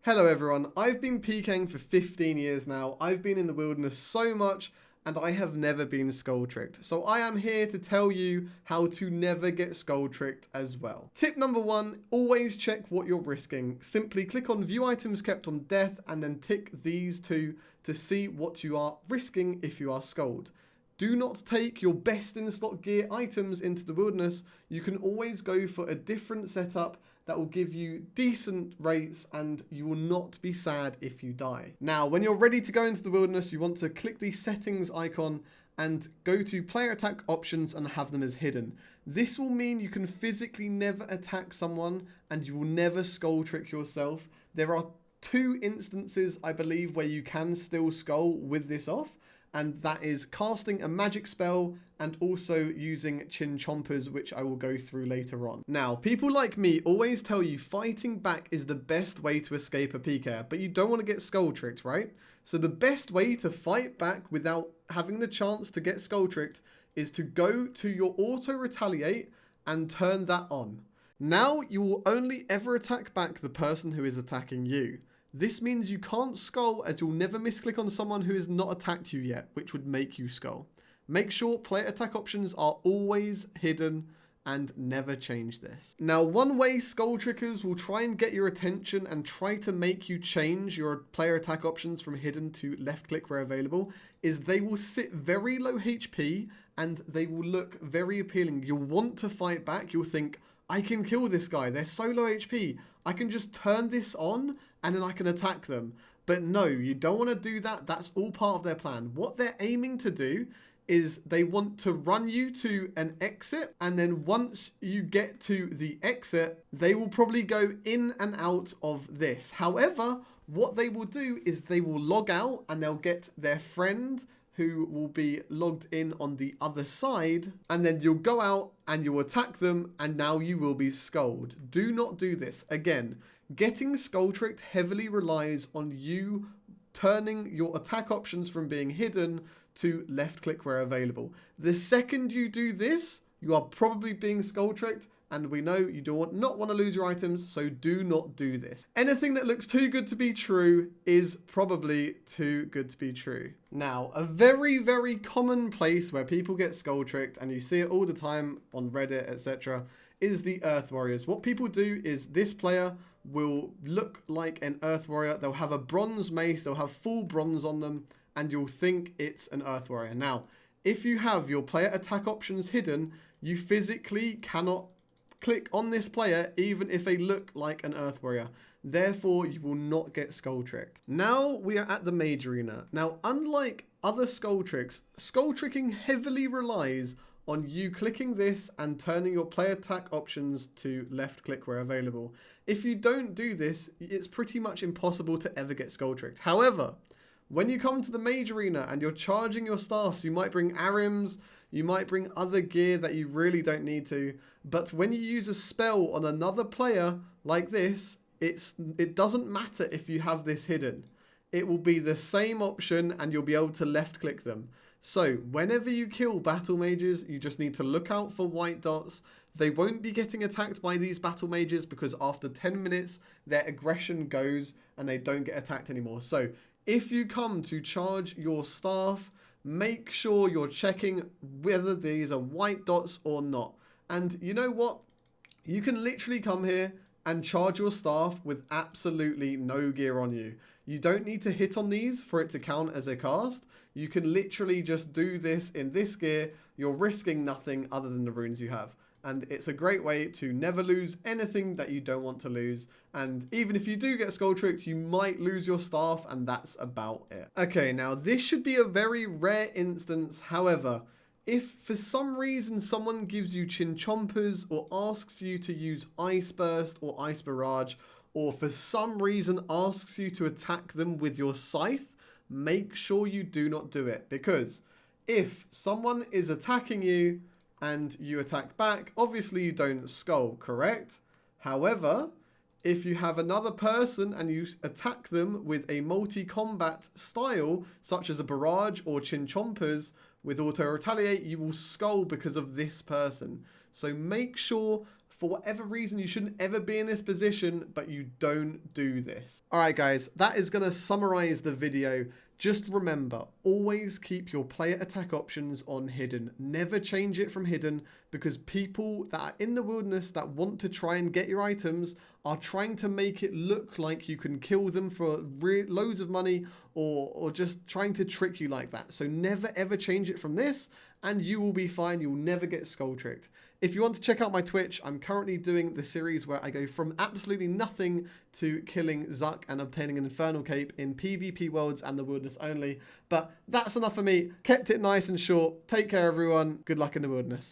Hello everyone, I've been PKing for 15 years now. I've been in the wilderness so much and I have never been skull-tricked. So I am here to tell you how to never get skull-tricked as well. Tip number 1, always check what you're risking. Simply click on view items kept on death and then tick these two to see what you are risking if you are skulled. Do not take your best in slot gear items into the wilderness. You can always go for a different setup that will give you decent rates and you will not be sad if you die. Now, when you're ready to go into the wilderness, you want to click the settings icon and go to player attack options and have them as hidden. This will mean you can physically never attack someone and you will never skull trick yourself. There are 2 instances, I believe, where you can still skull with this off. And that is casting a magic spell and also using chin chompers, which I will go through later on. Now, people like me always tell you fighting back is the best way to escape a PK, but you don't want to get skull tricked, right? So the best way to fight back without having the chance to get skull tricked is to go to your auto retaliate and turn that on. Now you will only ever attack back the person who is attacking you. This means you can't skull as you'll never misclick on someone who has not attacked you yet, which would make you skull. Make sure player attack options are always hidden and never change this. Now, one way skull trickers will try and get your attention and try to make you change your player attack options from hidden to left click where available is they will sit very low HP and they will look very appealing. You'll want to fight back. You'll think, I can kill this guy. They're so low HP. I can just turn this on and then I can attack them. But no, you don't want to do that. That's all part of their plan. What they're aiming to do is they want to run you to an exit. And then once you get to the exit, they will probably go in and out of this. However, what they will do is they will log out and they'll get their friend who will be logged in on the other side, and then you'll go out and you'll attack them, and now you will be skulled. Do not do this. Again, getting skull tricked heavily relies on you turning your attack options from being hidden to left click where available. The second you do this, you are probably being skull tricked, and we know you do not want to lose your items, so do not do this. Anything that looks too good to be true is probably too good to be true. Now, a very, very common place where people get skull tricked, and you see it all the time on Reddit, etc., is the Earth Warriors. What people do is this player will look like an Earth Warrior. They'll have a bronze mace, they'll have full bronze on them, and you'll think it's an Earth Warrior. Now, if you have your player attack options hidden, you physically cannot click on this player even if they look like an Earth Warrior. Therefore, you will not get skull tricked. Now we are at the Mage arena. Now, unlike other skull tricks, skull tricking heavily relies on you clicking this and turning your player attack options to left click where available. If you don't do this, it's pretty much impossible to ever get skull tricked. However, when you come to the Mage arena and you're charging your staffs, you might bring arims, you might bring other gear that you really don't need to, but when you use a spell on another player like this, it doesn't matter if you have this hidden. It will be the same option and you'll be able to left click them. So whenever you kill battle mages, you just need to look out for white dots. They won't be getting attacked by these battle mages because after 10 minutes, their aggression goes and they don't get attacked anymore. So if you come to charge your staff, make sure you're checking whether these are white dots or not. And you know what? You can literally come here and charge your staff with absolutely no gear on you. You don't need to hit on these for it to count as a cast. You can literally just do this in this gear. You're risking nothing other than the runes you have. And it's a great way to never lose anything that you don't want to lose. And even if you do get skull tricked, you might lose your staff, and that's about it. Okay, now this should be a very rare instance. However, if for some reason someone gives you chin chompers or asks you to use ice burst or ice barrage, or for some reason asks you to attack them with your scythe, make sure you do not do it. Because if someone is attacking you and you attack back, obviously you don't skull, correct? However, if you have another person and you attack them with a multi-combat style, such as a barrage or chin chompers with auto retaliate, you will skull because of this person. So make sure For whatever reason, you shouldn't ever be in this position, but you don't do this. All right, guys, that is going to summarize the video. Just remember, always keep your player attack options on hidden. Never change it from hidden, because people that are in the wilderness that want to try and get your items are trying to make it look like you can kill them for loads of money, or just trying to trick you like that. So never ever change it from this, and you will be fine. You'll never get Skulltricked. If you want to check out my Twitch, I'm currently doing the series where I go from absolutely nothing to killing Zuck and obtaining an Infernal Cape in PvP worlds and the wilderness only. But that's enough for me. Kept it nice and short. Take care, everyone. Good luck in the wilderness.